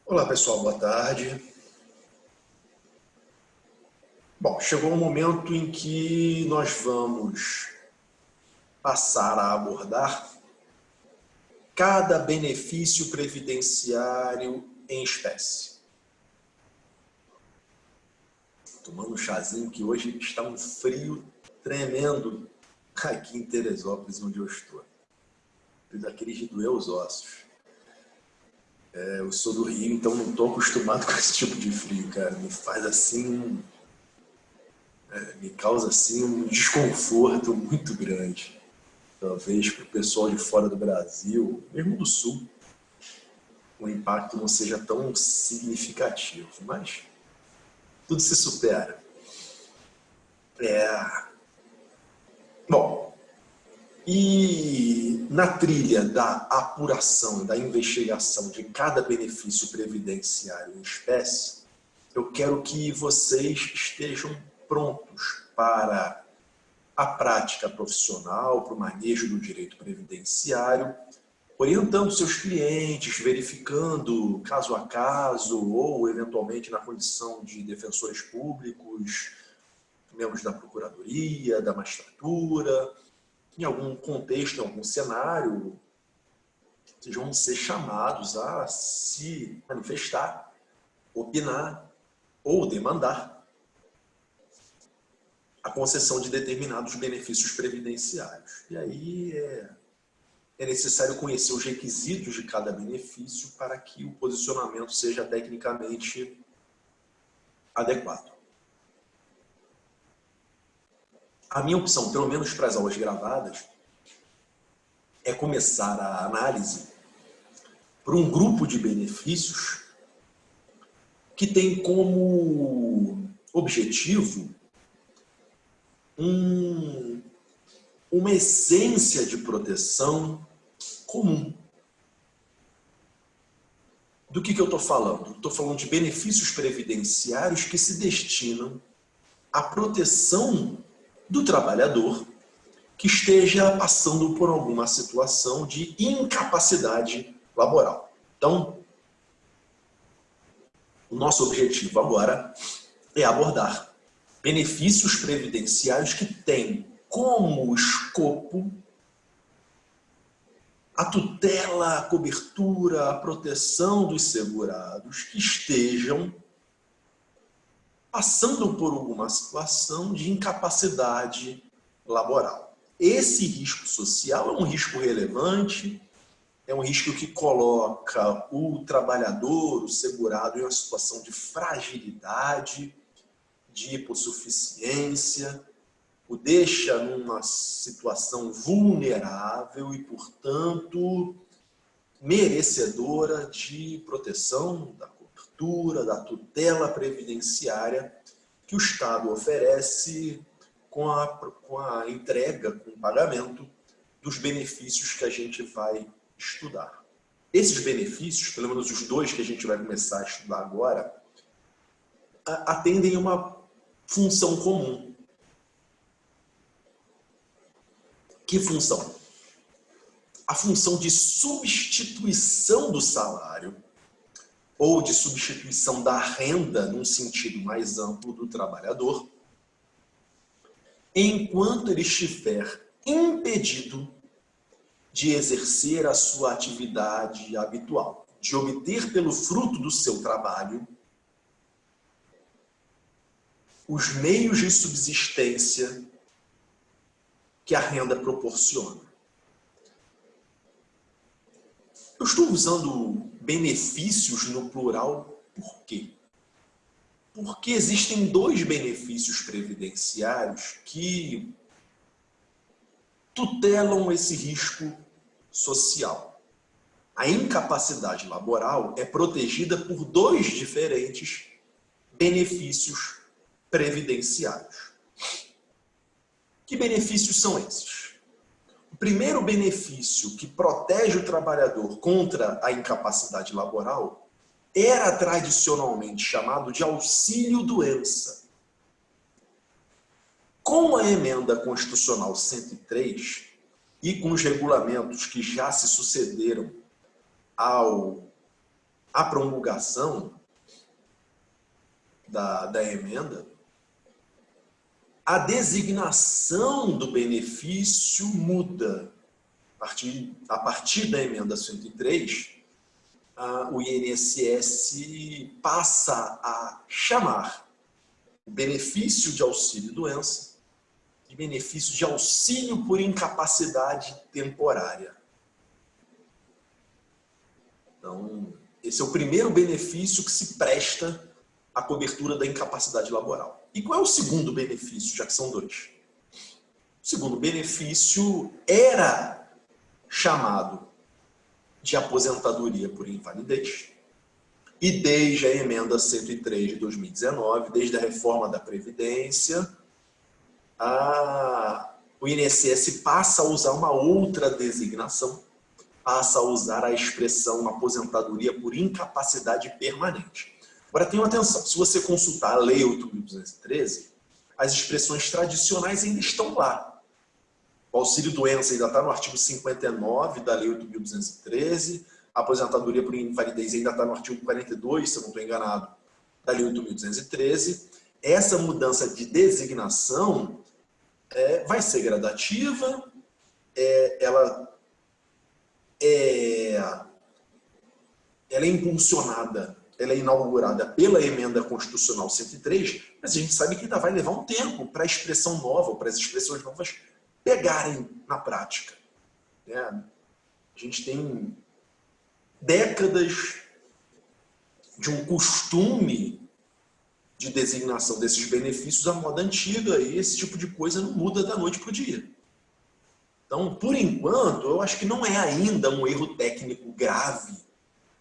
Olá pessoal, boa tarde. Bom, chegou o momento em que nós vamos passar a abordar cada benefício previdenciário em espécie. Tomando um chazinho que hoje está um frio tremendo aqui em Teresópolis, onde eu estou. Frio daqueles de doer os ossos. Eu sou do Rio, então não estou acostumado com esse tipo de frio, cara. Me faz assim, me causa assim um desconforto muito grande. Talvez para o pessoal de fora do Brasil, mesmo do Sul, o impacto não seja tão significativo, mas tudo se supera. Bom, e na trilha da apuração, da investigação de cada benefício previdenciário em espécie, eu quero que vocês estejam prontos para a prática profissional, para o manejo do direito previdenciário, orientando seus clientes, verificando caso a caso, ou eventualmente na condição de defensores públicos, membros da Procuradoria, da Magistratura, em algum contexto, em algum cenário, vocês vão ser chamados a se manifestar, opinar ou demandar a concessão de determinados benefícios previdenciários. E aí é necessário conhecer os requisitos de cada benefício para que o posicionamento seja tecnicamente adequado. A minha opção, pelo menos para as aulas gravadas, é começar a análise por um grupo de benefícios que tem como objetivo uma essência de proteção comum. Do que eu estou falando? Estou falando de benefícios previdenciários que se destinam à proteção do trabalhador que esteja passando por alguma situação de incapacidade laboral. Então, o nosso objetivo agora é abordar benefícios previdenciários que têm como escopo a tutela, a cobertura, a proteção dos segurados que estejam passando por alguma situação de incapacidade laboral. Esse risco social é um risco relevante, é um risco que coloca o trabalhador, o segurado, em uma situação de fragilidade, de hipossuficiência, o deixa numa situação vulnerável e, portanto, merecedora de proteção, da cobertura, da tutela previdenciária que o Estado oferece com a entrega, com o pagamento dos benefícios que a gente vai estudar. Esses benefícios, pelo menos os dois que a gente vai começar a estudar agora, atendem a uma função comum. Que função? A função de substituição do salário ou de substituição da renda, num sentido mais amplo, do trabalhador, enquanto ele estiver impedido de exercer a sua atividade habitual, de obter pelo fruto do seu trabalho os meios de subsistência que a renda proporciona. Eu estou usando benefícios no plural por quê? Porque existem dois benefícios previdenciários que tutelam esse risco social. A incapacidade laboral é protegida por dois diferentes benefícios previdenciários. Que benefícios são esses? O primeiro benefício que protege o trabalhador contra a incapacidade laboral era tradicionalmente chamado de auxílio-doença. Com a emenda constitucional 103 e com os regulamentos que já se sucederam à a promulgação da emenda, a designação do benefício muda. A partir da emenda 103, o INSS passa a chamar o benefício de auxílio-doença de benefício de auxílio por incapacidade temporária. Então, esse é o primeiro benefício que se presta à cobertura da incapacidade laboral. E qual é o segundo benefício, já que são dois? O segundo benefício era chamado de aposentadoria por invalidez. E desde a emenda 103 de 2019, desde a reforma da Previdência, o INSS passa a usar uma outra designação, passa a usar a expressão aposentadoria por incapacidade permanente. Agora, tenham atenção, se você consultar a Lei 8.213, as expressões tradicionais ainda estão lá. O auxílio-doença ainda está no artigo 59 da Lei 8.213, a aposentadoria por invalidez ainda está no artigo 42, se eu não estou enganado, da Lei 8.213. Essa mudança de designação vai ser gradativa, ela é impulsionada, ela é inaugurada pela Emenda Constitucional 103, mas a gente sabe que ainda vai levar um tempo para a expressão nova, para as expressões novas pegarem na prática. A gente tem décadas de um costume de designação desses benefícios à moda antiga, e esse tipo de coisa não muda da noite para o dia. Então, por enquanto, eu acho que não é ainda um erro técnico grave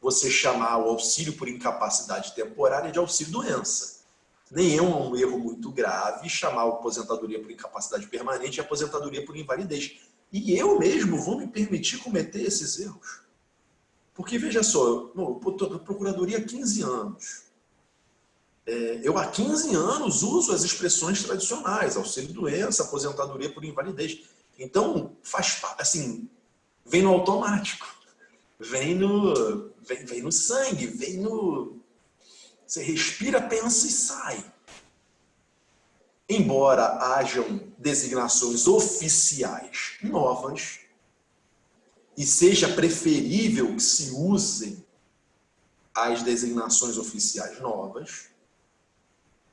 você chamar o auxílio por incapacidade temporária de auxílio-doença. Nem é um erro muito grave chamar a aposentadoria por incapacidade permanente de aposentadoria por invalidez. E eu mesmo vou me permitir cometer esses erros. Porque, veja só, eu estou na procuradoria há 15 anos. Eu há 15 anos uso as expressões tradicionais, auxílio-doença, aposentadoria por invalidez. Então, faz assim, vem no automático, vem no sangue, vem no... Você respira, pensa e sai. Embora hajam designações oficiais novas, e seja preferível que se usem as designações oficiais novas,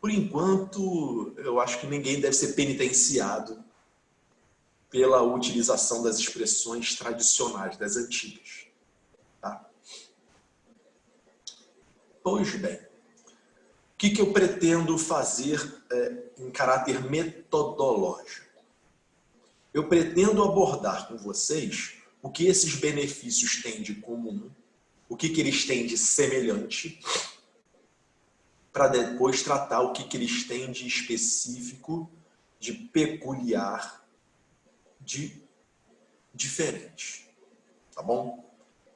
por enquanto, eu acho que ninguém deve ser penitenciado pela utilização das expressões tradicionais, das antigas. Tá? Pois bem, o que eu pretendo fazer em caráter metodológico? Eu pretendo abordar com vocês o que esses benefícios têm de comum, o que eles têm de semelhante, para depois tratar o que eles têm de específico, de peculiar, de diferente. Tá bom?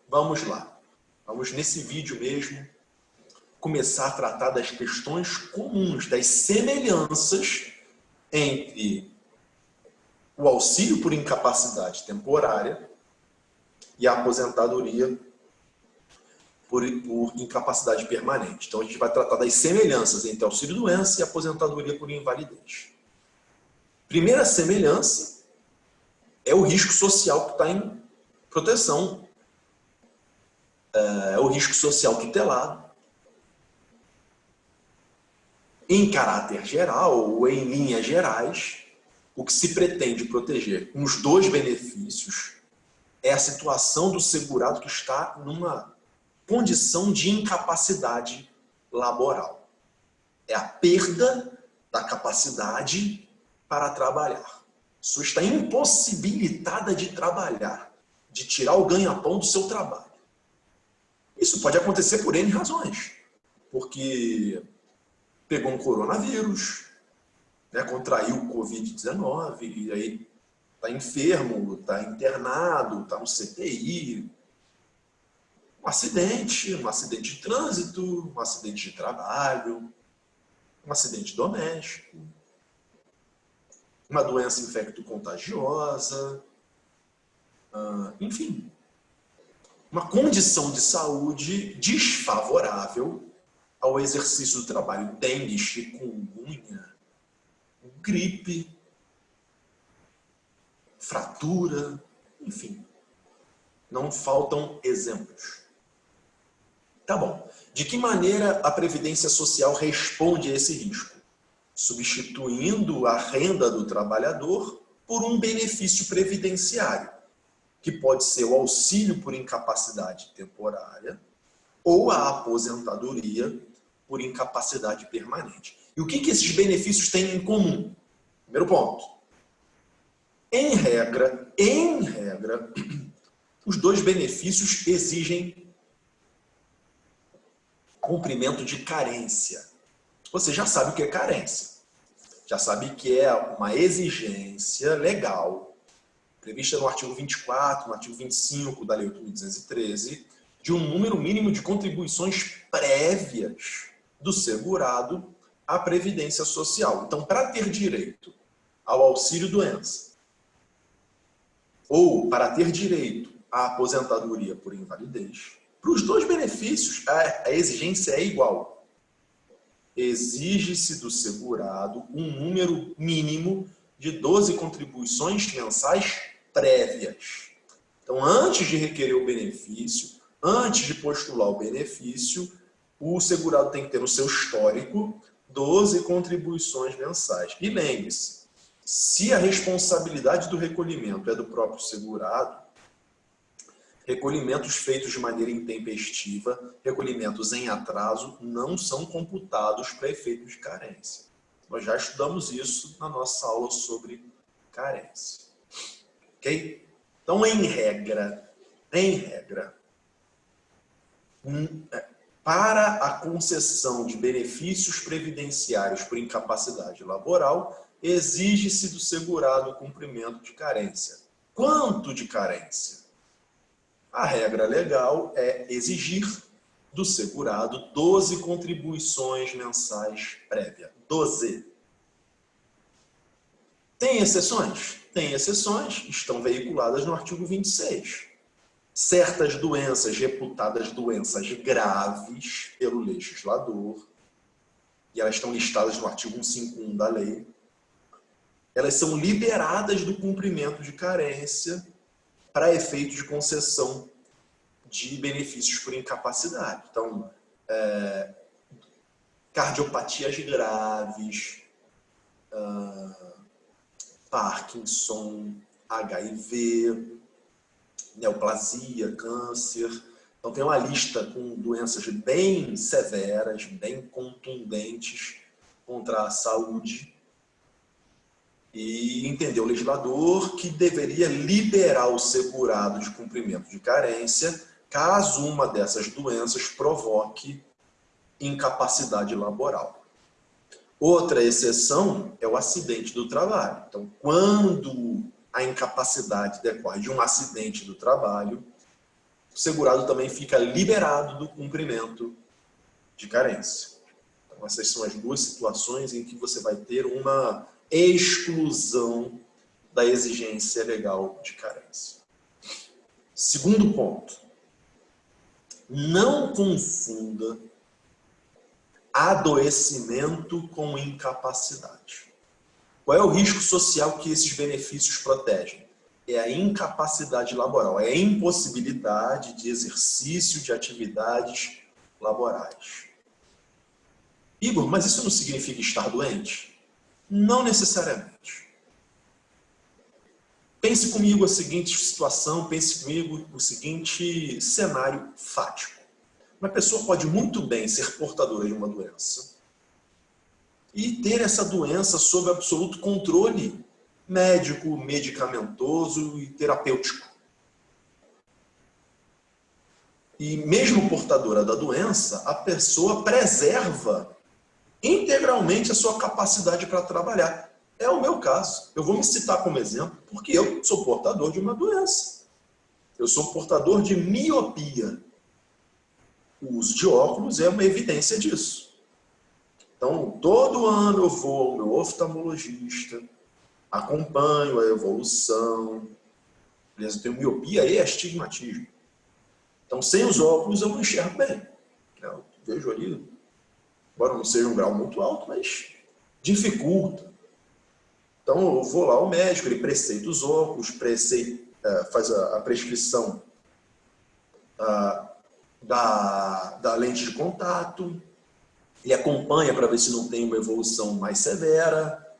Vamos lá. Vamos, nesse vídeo mesmo, começar a tratar das questões comuns, das semelhanças entre o auxílio por incapacidade temporária e a aposentadoria por incapacidade permanente. Então, a gente vai tratar das semelhanças entre auxílio-doença e aposentadoria por invalidez. Primeira semelhança é o risco social que está em proteção. É o risco social tutelado. Em caráter geral, ou em linhas gerais, o que se pretende proteger com os dois benefícios é a situação do segurado que está numa condição de incapacidade laboral. É a perda da capacidade para trabalhar. A pessoa está impossibilitada de trabalhar, de tirar o ganha-pão do seu trabalho. Isso pode acontecer por N razões. Porque pegou um coronavírus, contraiu o Covid-19, e aí está enfermo, está internado, está no CTI, um acidente de trânsito, um acidente de trabalho, um acidente doméstico, uma doença infecto-contagiosa, enfim. uma condição de saúde desfavorável ao exercício do trabalho. Dengue, chikungunya, gripe, fratura, enfim. Não faltam exemplos. Tá bom. De que maneira a Previdência Social responde a esse risco? Substituindo a renda do trabalhador por um benefício previdenciário, que pode ser o auxílio por incapacidade temporária ou a aposentadoria por incapacidade permanente. E o que esses benefícios têm em comum? Primeiro ponto. Em regra, os dois benefícios exigem cumprimento de carência. Você já sabe o que é carência. Já sabe que é uma exigência legal, prevista no artigo 24, no artigo 25 da Lei 8.213, de um número mínimo de contribuições prévias do segurado à Previdência Social. Então, para ter direito ao auxílio-doença, ou para ter direito à aposentadoria por invalidez, para os dois benefícios, a exigência é igual. Exige-se do segurado um número mínimo de 12 contribuições mensais prévias. Então, antes de requerer o benefício, antes de postular o benefício, o segurado tem que ter no seu histórico 12 contribuições mensais. E lembre-se, se a responsabilidade do recolhimento é do próprio segurado, recolhimentos feitos de maneira intempestiva, recolhimentos em atraso, não são computados para efeito de carência. Nós já estudamos isso na nossa aula sobre carência. Ok? Então, em regra, para a concessão de benefícios previdenciários por incapacidade laboral, exige-se do segurado o cumprimento de carência. Quanto de carência? A regra legal é exigir do segurado 12 contribuições mensais prévias. 12. Tem exceções? Tem exceções, estão veiculadas no artigo 26. Certas doenças reputadas doenças graves pelo legislador, e elas estão listadas no artigo 151 da lei, elas são liberadas do cumprimento de carência para efeito de concessão de benefícios por incapacidade. Então, cardiopatias graves, Parkinson, HIV, neoplasia, câncer. Então, tem uma lista com doenças bem severas, bem contundentes contra a saúde. E entendeu o legislador que deveria liberar o segurado de cumprimento de carência caso uma dessas doenças provoque incapacidade laboral. Outra exceção é o acidente do trabalho. Então, quando a incapacidade decorre de um acidente do trabalho, o segurado também fica liberado do cumprimento de carência. Então, essas são as duas situações em que você vai ter uma exclusão da exigência legal de carência. Segundo ponto, não confunda adoecimento com incapacidade. Qual é o risco social que esses benefícios protegem? É a incapacidade laboral, é a impossibilidade de exercício de atividades laborais. Igor, mas isso não significa estar doente? Não necessariamente. Pense comigo a seguinte situação, pense comigo o seguinte cenário fático. Uma pessoa pode muito bem ser portadora de uma doença e ter essa doença sob absoluto controle médico, medicamentoso e terapêutico. E mesmo portadora da doença, a pessoa preserva integralmente a sua capacidade para trabalhar. É o meu caso. Eu vou me citar como exemplo, porque eu sou portador de uma doença. Eu sou portador de miopia. O uso de óculos é uma evidência disso. Então, todo ano eu vou ao meu oftalmologista, acompanho a evolução. Beleza? Eu tenho miopia e astigmatismo. Então, sem os óculos, eu não enxergo bem. Eu vejo ali, embora não seja um grau muito alto, mas dificulta. Então, eu vou lá ao médico, ele preceita os óculos, faz a prescrição da lente de contato, ele acompanha para ver se não tem uma evolução mais severa,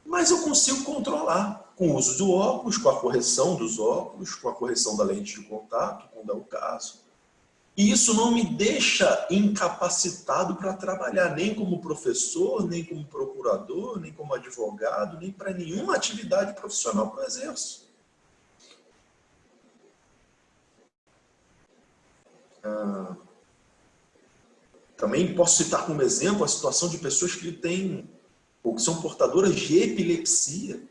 mas eu consigo controlar com o uso do óculos, com a correção dos óculos, com a correção da lente de contato, quando é o caso. E isso não me deixa incapacitado para trabalhar nem como professor, nem como procurador, nem como advogado, nem para nenhuma atividade profissional que eu exerço. Também posso citar como exemplo a situação de pessoas que têm ou que são portadoras de epilepsia.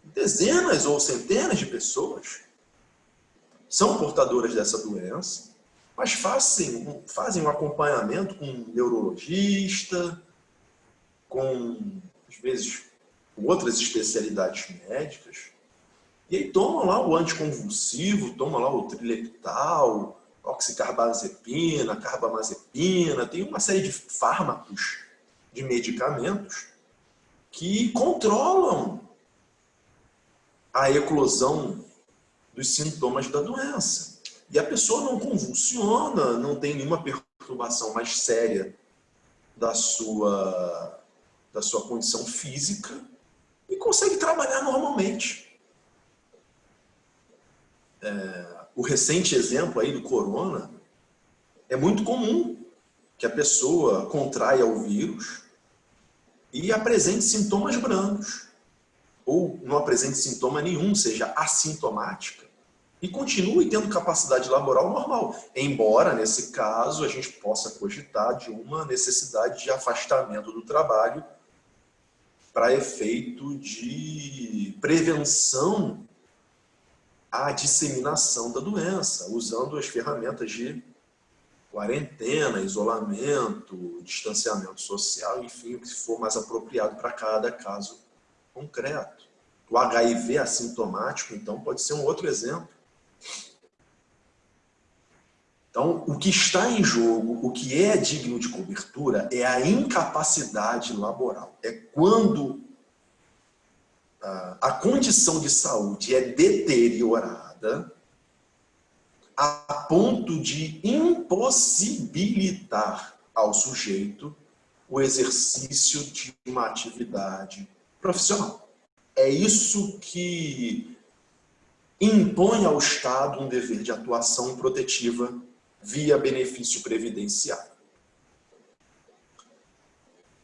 Dezenas ou centenas de pessoas são portadoras dessa doença, mas fazem um acompanhamento com um neurologista, às vezes, com outras especialidades médicas, e aí tomam lá o anticonvulsivo, tomam lá o trileptal, oxicarbazepina, carbamazepina, tem uma série de fármacos, de medicamentos, que controlam a eclosão dos sintomas da doença. E a pessoa não convulsiona, não tem nenhuma perturbação mais séria da sua condição física e consegue trabalhar normalmente. O recente exemplo aí do corona, é muito comum que a pessoa contraia o vírus e apresente sintomas brandos, ou não apresente sintoma nenhum, seja assintomática, e continue tendo capacidade laboral normal, embora, nesse caso, a gente possa cogitar de uma necessidade de afastamento do trabalho para efeito de prevenção à disseminação da doença, usando as ferramentas de quarentena, isolamento, distanciamento social, enfim, o que for mais apropriado para cada caso concreto. O HIV assintomático, então, pode ser um outro exemplo. Então, o que está em jogo, o que é digno de cobertura, é a incapacidade laboral. É quando a condição de saúde é deteriorada a ponto de impossibilitar ao sujeito o exercício de uma atividade profissional. É isso que impõe ao Estado um dever de atuação protetiva via benefício previdenciário.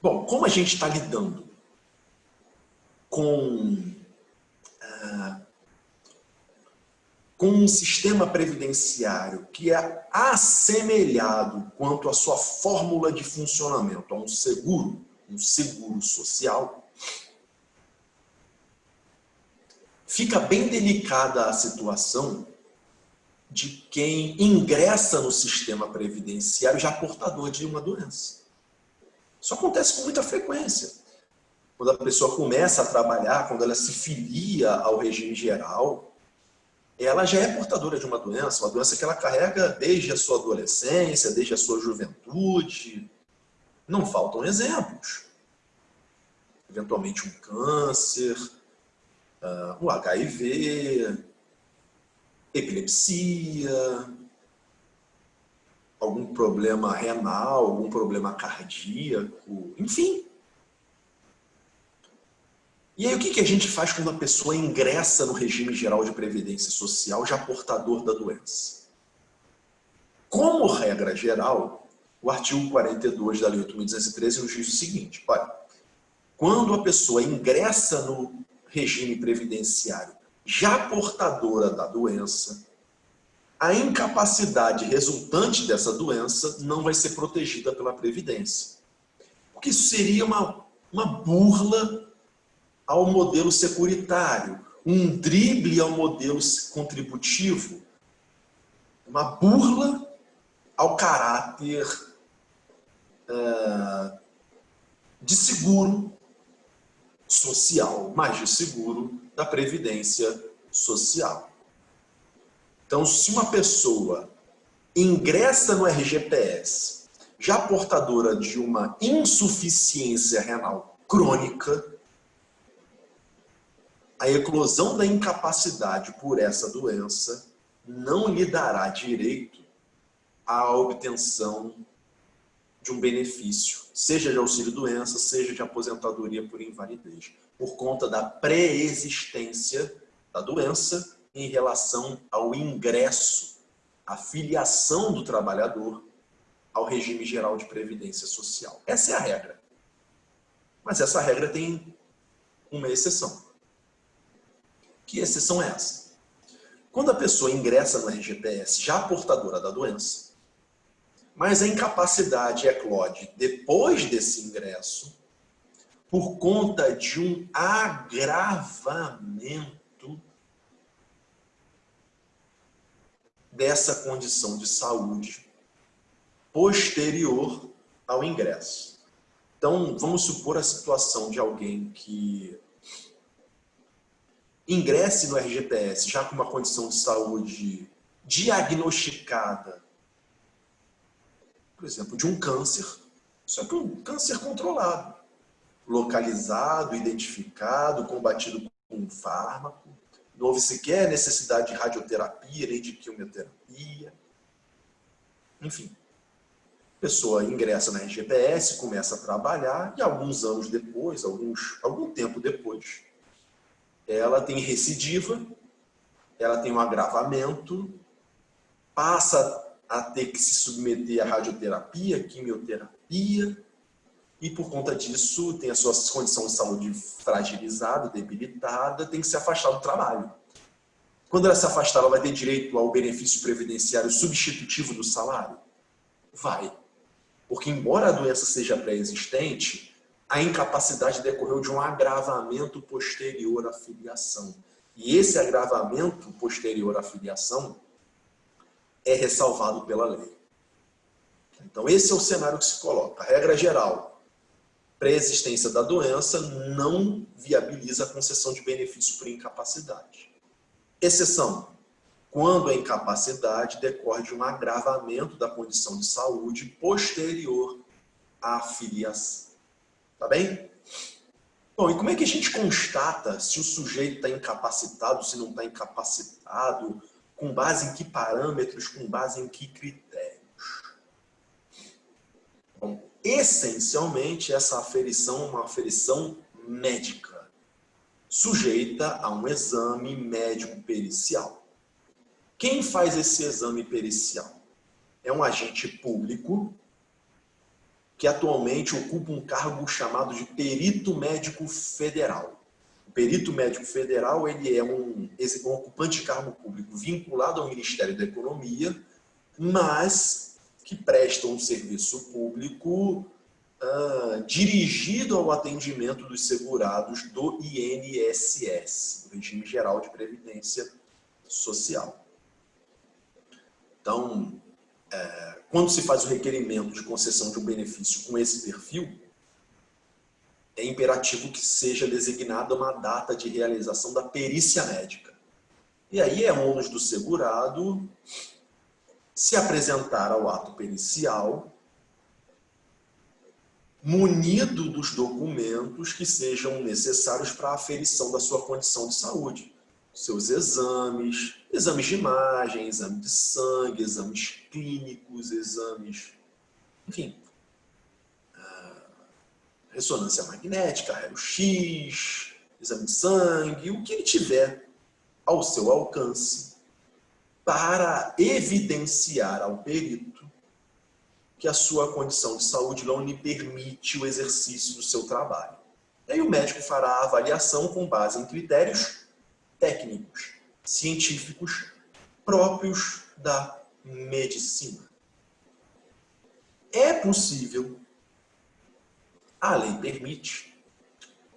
Bom, como a gente está lidando com um sistema previdenciário que é assemelhado quanto à sua fórmula de funcionamento a um seguro social, fica bem delicada a situação de quem ingressa no sistema previdenciário já portador de uma doença. Isso acontece com muita frequência. Quando a pessoa começa a trabalhar, quando ela se filia ao regime geral, ela já é portadora de uma doença que ela carrega desde a sua adolescência, desde a sua juventude. Não faltam exemplos. Eventualmente um câncer, o HIV, epilepsia, algum problema renal, algum problema cardíaco, enfim. E aí o que a gente faz quando a pessoa ingressa no regime geral de previdência social já portador da doença? Como regra geral, o artigo 42 da Lei 8.213 nos diz o seguinte: olha, quando a pessoa ingressa no regime previdenciário já portadora da doença, a incapacidade resultante dessa doença não vai ser protegida pela Previdência. Porque isso seria uma burla ao modelo securitário, um drible ao modelo contributivo, uma burla ao caráter de seguro social, mais de seguro da Previdência Social. Então, se uma pessoa ingressa no RGPS já portadora de uma insuficiência renal crônica, a eclosão da incapacidade por essa doença não lhe dará direito à obtenção de um benefício, seja de auxílio-doença, seja de aposentadoria por invalidez, por conta da pré-existência da doença em relação ao ingresso, à filiação do trabalhador ao regime geral de previdência social. Essa é a regra. Mas essa regra tem uma exceção. Que exceção é essa? Quando a pessoa ingressa no RGPS já portadora da doença, mas a incapacidade eclode depois desse ingresso, por conta de um agravamento dessa condição de saúde posterior ao ingresso. Então, vamos supor a situação de alguém que ingresse no RGPS já com uma condição de saúde diagnosticada, por exemplo, de um câncer, só que um câncer controlado, localizado, identificado, combatido com um fármaco, não houve sequer necessidade de radioterapia nem de quimioterapia, enfim. A pessoa ingressa na RGPS, começa a trabalhar e alguns anos depois, algum tempo depois, ela tem recidiva, ela tem um agravamento, passa a ter que se submeter à radioterapia, quimioterapia, e por conta disso tem a sua condição de saúde fragilizada, debilitada, tem que se afastar do trabalho. Quando ela se afastar, ela vai ter direito ao benefício previdenciário substitutivo do salário? Vai. Porque embora a doença seja pré-existente, a incapacidade decorreu de um agravamento posterior à filiação. E esse agravamento posterior à filiação é ressalvado pela lei. Então, esse é o cenário que se coloca. A regra geral, pré-existência da doença não viabiliza a concessão de benefício por incapacidade. Exceção, quando a incapacidade decorre de um agravamento da condição de saúde posterior à filiação. Tá bem? Bom, e como é que a gente constata se o sujeito está incapacitado, se não está incapacitado, com base em que parâmetros, com base em que critérios? Bom, essencialmente, essa aferição é uma aferição médica, sujeita a um exame médico pericial. Quem faz esse exame pericial? É um agente público que atualmente ocupa um cargo chamado de perito médico federal. O perito médico federal ele é um ocupante de cargo público vinculado ao Ministério da Economia, mas que presta um serviço público dirigido ao atendimento dos segurados do INSS, o Regime Geral de Previdência Social. Então, quando se faz o requerimento de concessão de um benefício com esse perfil, é imperativo que seja designada uma data de realização da perícia médica. E aí é ônus do segurado se apresentar ao ato pericial munido dos documentos que sejam necessários para a aferição da sua condição de saúde. Seus exames, exames de imagem, exame de sangue, exames clínicos, exames, enfim, ressonância magnética, raio-x, exame de sangue, o que ele tiver ao seu alcance para evidenciar ao perito que a sua condição de saúde não lhe permite o exercício do seu trabalho. E aí o médico fará a avaliação com base em critérios técnicos, científicos, próprios da medicina. É possível, a lei permite,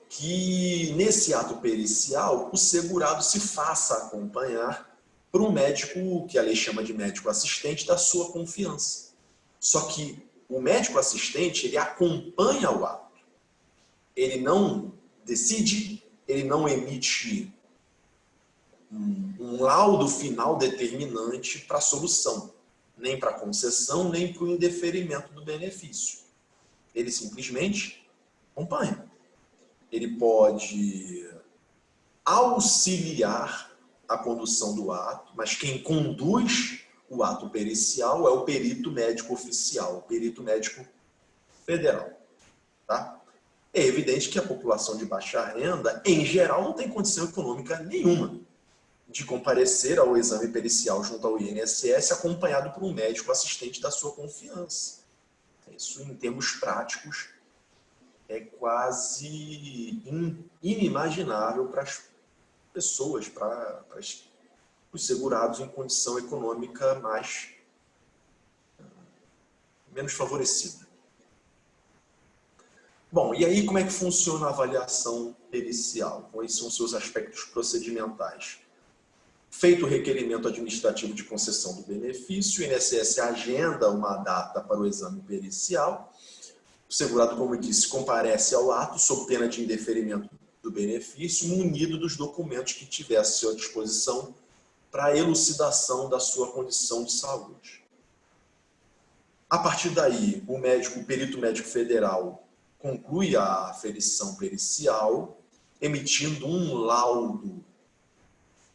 que nesse ato pericial o segurado se faça acompanhar por um médico, que a lei chama de médico assistente, da sua confiança. Só que o médico assistente, ele acompanha o ato. Ele não decide, ele não emite um laudo final determinante para a solução, nem para a concessão, nem para o indeferimento do benefício. Ele simplesmente acompanha. Ele pode auxiliar a condução do ato, mas quem conduz o ato pericial é o perito médico oficial, o perito médico federal. Tá? É evidente que a população de baixa renda, em geral, não tem condição econômica nenhuma de comparecer ao exame pericial junto ao INSS acompanhado por um médico assistente da sua confiança. Isso, em termos práticos, é quase inimaginável para as pessoas, para os segurados em condição econômica menos favorecida. Bom, e aí como é que funciona a avaliação pericial? Quais são os seus aspectos procedimentais? Feito o requerimento administrativo de concessão do benefício, o INSS agenda uma data para o exame pericial. O segurado, como eu disse, comparece ao ato sob pena de indeferimento do benefício, munido dos documentos que tivesse à sua disposição para a elucidação da sua condição de saúde. A partir daí, o perito médico federal conclui a aferição pericial, emitindo um laudo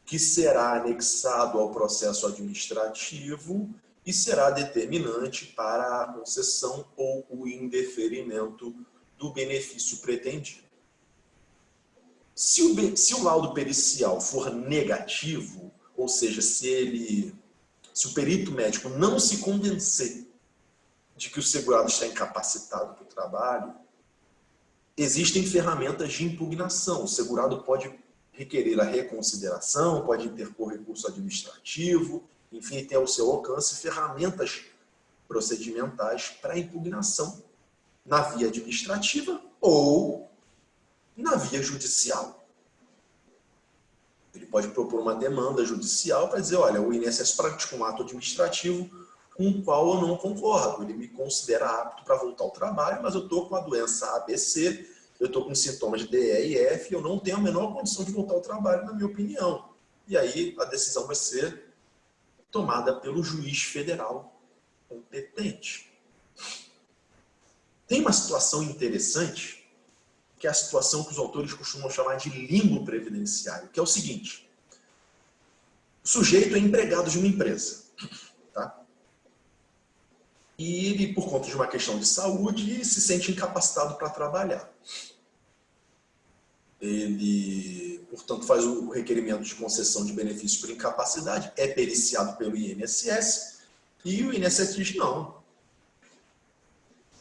que será anexado ao processo administrativo e será determinante para a concessão ou o indeferimento do benefício pretendido. Se o laudo pericial for negativo, ou seja, se o perito médico não se convencer de que o segurado está incapacitado para o trabalho, existem ferramentas de impugnação. O segurado pode requerer a reconsideração, pode interpor recurso administrativo, enfim, tem ao seu alcance ferramentas procedimentais para impugnação na via administrativa ou na via judicial. Ele pode propor uma demanda judicial para dizer, olha, o INSS praticou um ato administrativo com o qual eu não concordo. Ele me considera apto para voltar ao trabalho, mas eu estou com a doença ABC, eu estou com sintomas de D, E e F, eu não tenho a menor condição de voltar ao trabalho, na minha opinião. E aí a decisão vai ser tomada pelo juiz federal competente. Tem uma situação interessante, que é a situação que os autores costumam chamar de limbo previdenciário, que é o seguinte: o sujeito é empregado de uma empresa, tá? E ele, por conta de uma questão de saúde, se sente incapacitado para trabalhar. Ele, portanto, faz o requerimento de concessão de benefício por incapacidade, é periciado pelo INSS, e o INSS diz, não,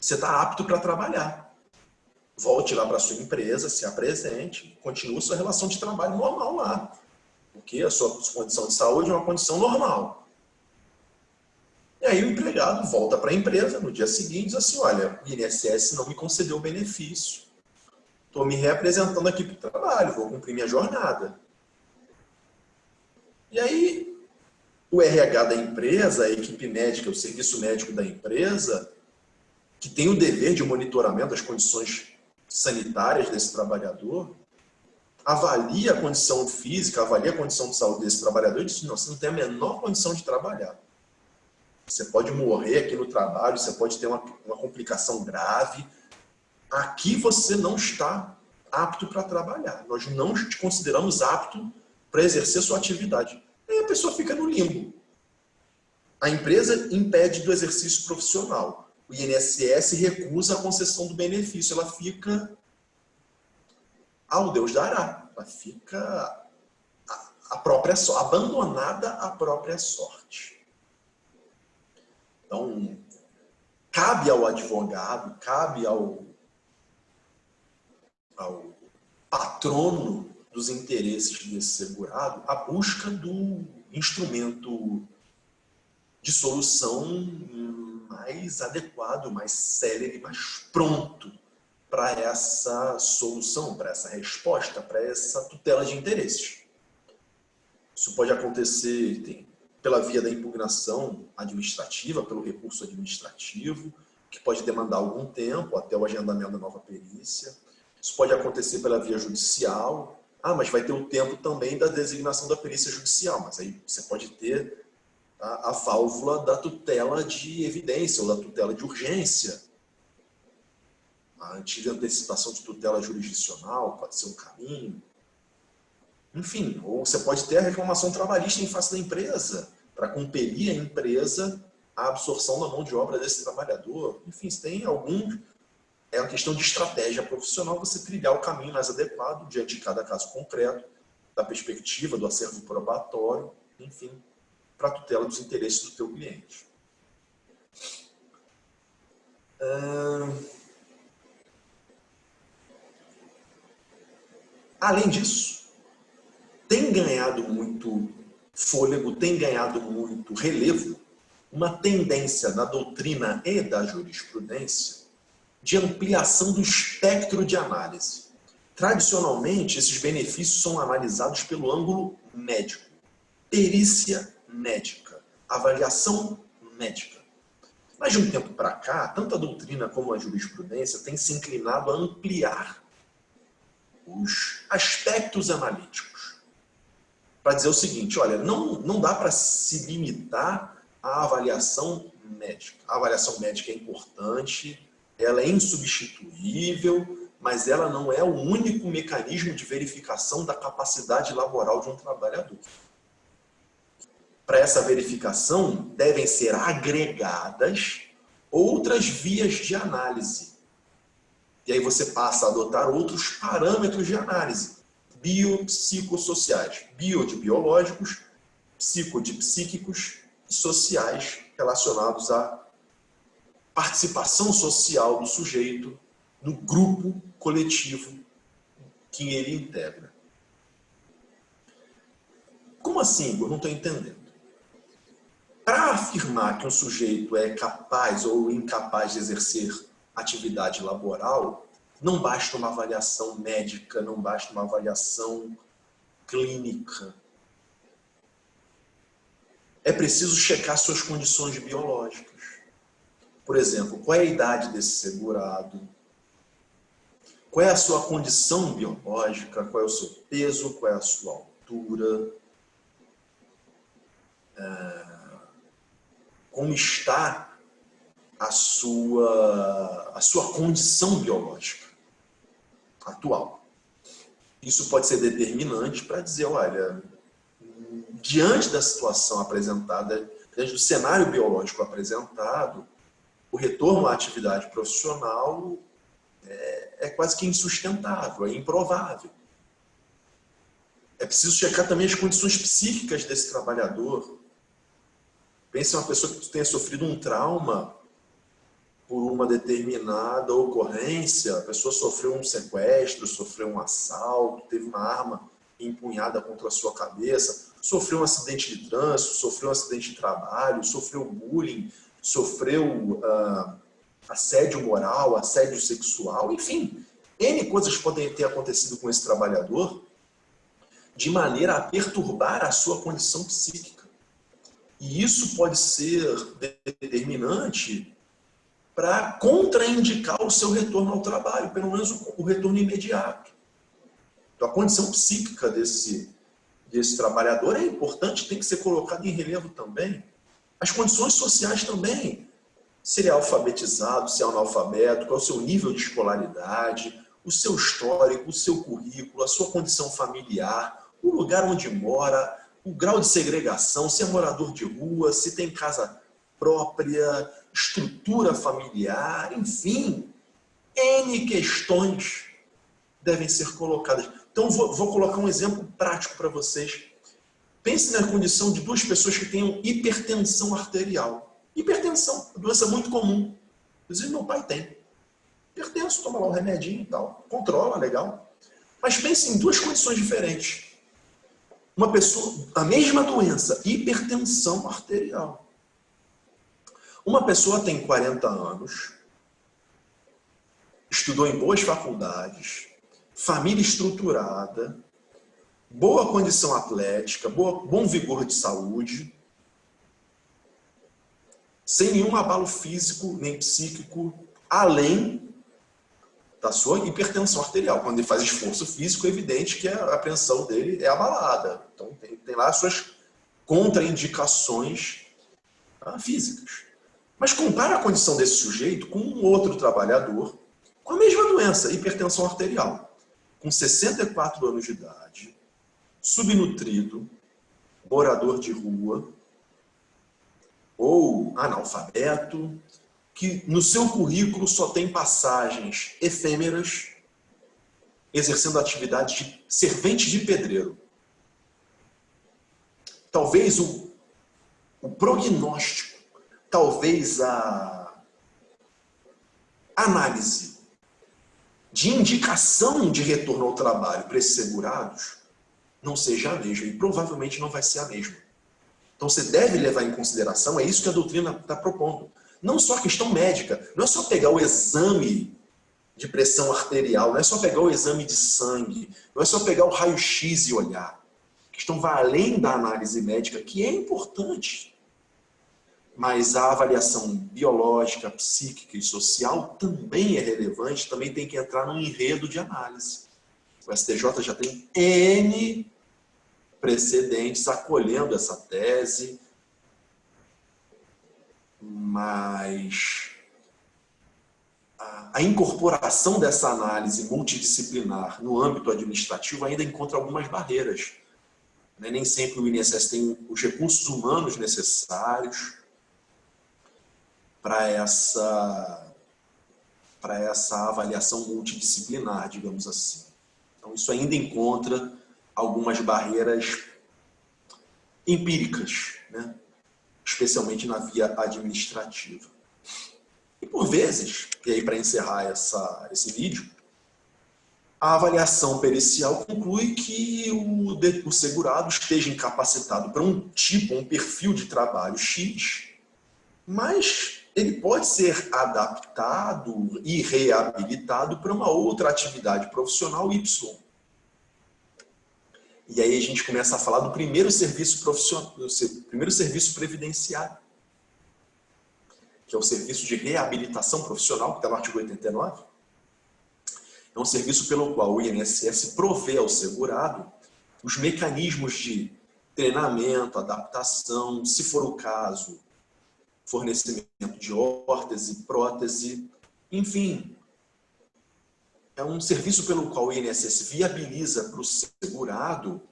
você está apto para trabalhar. Volte lá para a sua empresa, se apresente, continue sua relação de trabalho normal lá. Porque a sua condição de saúde é uma condição normal. E aí o empregado volta para a empresa no dia seguinte e diz assim, olha, o INSS não me concedeu o benefício. Estou me reapresentando aqui para o trabalho, vou cumprir minha jornada. E aí o RH da empresa, a equipe médica, o serviço médico da empresa, que tem o dever de monitoramento das condições sanitárias desse trabalhador, avalia a condição física, avalia a condição de saúde desse trabalhador e diz, não, você não tem a menor condição de trabalhar. Você pode morrer aqui no trabalho, você pode ter uma complicação grave. Aqui você não está apto para trabalhar. Nós não te consideramos apto para exercer sua atividade. Aí a pessoa fica no limbo. A empresa impede do exercício profissional. O INSS recusa a concessão do benefício. Ela fica ao Deus dará. Ela fica abandonada à própria sorte. Então, cabe ao advogado, cabe ao patrono dos interesses desse segurado a busca do instrumento de solução mais adequado, mais célere, mais pronto para essa solução, para essa resposta, para essa tutela de interesses. Isso pode acontecer pela via da impugnação administrativa, pelo recurso administrativo, que pode demandar algum tempo até o agendamento da nova perícia. Isso pode acontecer pela via judicial, Ah, mas vai ter o tempo também da designação da perícia judicial, mas aí você pode ter a válvula da tutela de evidência ou da tutela de urgência. A antiga antecipação de tutela jurisdicional pode ser um caminho. Enfim, ou você pode ter a reclamação trabalhista em face da empresa, para compelir a empresa à absorção da mão de obra desse trabalhador. Enfim, se tem algum... É uma questão de estratégia profissional você trilhar o caminho mais adequado diante de cada caso concreto, da perspectiva do acervo probatório, enfim, para a tutela dos interesses do teu cliente. Além disso, tem ganhado muito fôlego, tem ganhado muito relevo uma tendência da doutrina e da jurisprudência de ampliação do espectro de análise. Tradicionalmente, esses benefícios são analisados pelo ângulo médico, perícia médica, avaliação médica. Mas de um tempo para cá, tanto a doutrina como a jurisprudência têm se inclinado a ampliar os aspectos analíticos. Para dizer o seguinte, olha, não dá para se limitar à avaliação médica. A avaliação médica é importante, ela é insubstituível, mas ela não é o único mecanismo de verificação da capacidade laboral de um trabalhador. Para essa verificação, devem ser agregadas outras vias de análise. E aí você passa a adotar outros parâmetros de análise, biopsicossociais, bio de biológicos, psico de psíquicos e sociais relacionados à participação social do sujeito no grupo coletivo que ele integra. Como assim? Eu não estou entendendo. Para afirmar que um sujeito é capaz ou incapaz de exercer atividade laboral, não basta uma avaliação médica, não basta uma avaliação clínica. É preciso checar suas condições biológicas. Por exemplo, qual é a idade desse segurado? Qual é a sua condição biológica? Qual é o seu peso? Qual é a sua altura? Como está a sua condição biológica atual? Isso pode ser determinante para dizer, olha, diante da situação apresentada, diante do cenário biológico apresentado, o retorno à atividade profissional é quase que insustentável, é improvável. É preciso checar também as condições psíquicas desse trabalhador. Pense em uma pessoa que tenha sofrido um trauma por uma determinada ocorrência, a pessoa sofreu um sequestro, sofreu um assalto, teve uma arma empunhada contra a sua cabeça, sofreu um acidente de trânsito, sofreu um acidente de trabalho, sofreu bullying, sofreu assédio moral, assédio sexual, enfim, N coisas podem ter acontecido com esse trabalhador de maneira a perturbar a sua condição psíquica. E isso pode ser determinante para contraindicar o seu retorno ao trabalho, pelo menos o retorno imediato. Então, a condição psíquica desse trabalhador é importante, tem que ser colocada em relevo também. As condições sociais também. Se ele é alfabetizado, se é analfabeto, qual é o seu nível de escolaridade, o seu histórico, o seu currículo, a sua condição familiar, o lugar onde mora, o grau de segregação, se é morador de rua, se tem casa própria, estrutura familiar, enfim, N questões devem ser colocadas. Então, vou colocar um exemplo prático para vocês. Pense na condição de duas pessoas que tenham hipertensão arterial. Hipertensão, doença muito comum. Inclusive, meu pai tem. Hipertenso, toma lá um remedinho e tal. Controla, legal. Mas pense em duas condições diferentes. Uma pessoa, a mesma doença, hipertensão arterial. Uma pessoa tem 40 anos, estudou em boas faculdades, família estruturada, boa condição atlética, bom vigor de saúde, sem nenhum abalo físico nem psíquico, além da sua hipertensão arterial. Quando ele faz esforço físico, é evidente que a pressão dele é abalada. Então, tem lá as suas contraindicações físicas. Mas compara a condição desse sujeito com um outro trabalhador com a mesma doença, hipertensão arterial, com 64 anos de idade, subnutrido, morador de rua ou analfabeto, que no seu currículo só tem passagens efêmeras, exercendo atividade de servente de pedreiro. Talvez o prognóstico, talvez a análise de indicação de retorno ao trabalho para esses segurados não seja a mesma, e provavelmente não vai ser a mesma. Então você deve levar em consideração, é isso que a doutrina está propondo. Não só a questão médica, não é só pegar o exame de pressão arterial, não é só pegar o exame de sangue, não é só pegar o raio-x e olhar. A questão vai além da análise médica, que é importante. Mas a avaliação biológica, psíquica e social também é relevante, também tem que entrar num enredo de análise. O STJ já tem N precedentes acolhendo essa tese, mas a incorporação dessa análise multidisciplinar no âmbito administrativo ainda encontra algumas barreiras. Nem sempre o INSS tem os recursos humanos necessários para essa avaliação multidisciplinar, digamos assim. Então, isso ainda encontra algumas barreiras empíricas, né? Especialmente na via administrativa. E por vezes, e aí para encerrar esse vídeo, a avaliação pericial conclui que o segurado esteja incapacitado para um perfil de trabalho X, mas ele pode ser adaptado e reabilitado para uma outra atividade profissional Y. E aí a gente começa a falar do primeiro serviço profissional, do primeiro serviço previdenciário, que é o serviço de reabilitação profissional, que está no artigo 89. É um serviço pelo qual o INSS provê ao segurado os mecanismos de treinamento, adaptação, se for o caso, fornecimento de órtese, prótese, enfim. É um serviço pelo qual o INSS viabiliza para o segurado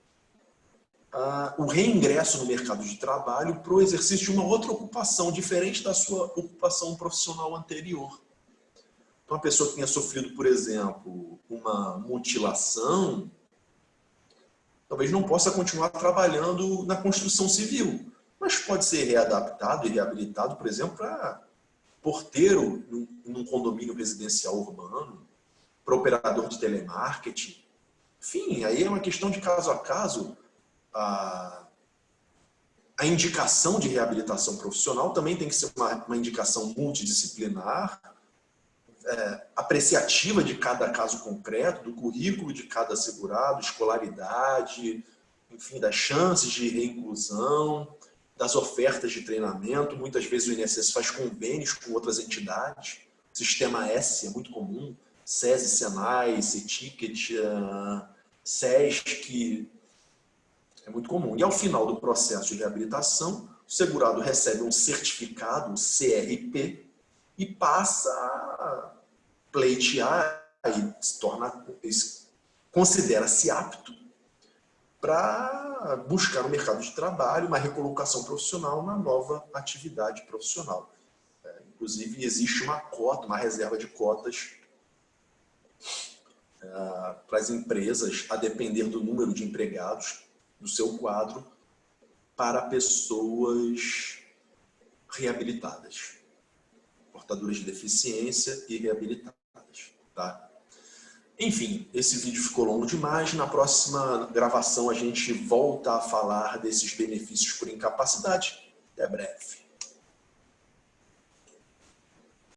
o reingresso no mercado de trabalho para o exercício de uma outra ocupação, diferente da sua ocupação profissional anterior. Então, uma pessoa que tenha sofrido, por exemplo, uma mutilação, talvez não possa continuar trabalhando na construção civil, mas pode ser readaptado e reabilitado, por exemplo, para porteiro num condomínio residencial urbano, para operador de telemarketing. Enfim, aí é uma questão de caso a caso. A indicação de reabilitação profissional também tem que ser uma indicação multidisciplinar, apreciativa de cada caso concreto, do currículo de cada segurado, escolaridade, enfim, das chances de reinclusão, das ofertas de treinamento. Muitas vezes o INSS faz convênios com outras entidades. Sistema S é muito comum, SESI, Senai, CETICET, SESC, é muito comum. E ao final do processo de reabilitação, o segurado recebe um certificado, CRP, e passa a pleitear e considera-se apto para buscar no mercado de trabalho uma recolocação profissional na nova atividade profissional. Inclusive, existe uma cota, uma reserva de cotas para as empresas, a depender do número de empregados do seu quadro, para pessoas reabilitadas, portadoras de deficiência e reabilitadas. Tá? Enfim, esse vídeo ficou longo demais. Na próxima gravação a gente volta a falar desses benefícios por incapacidade. Até breve.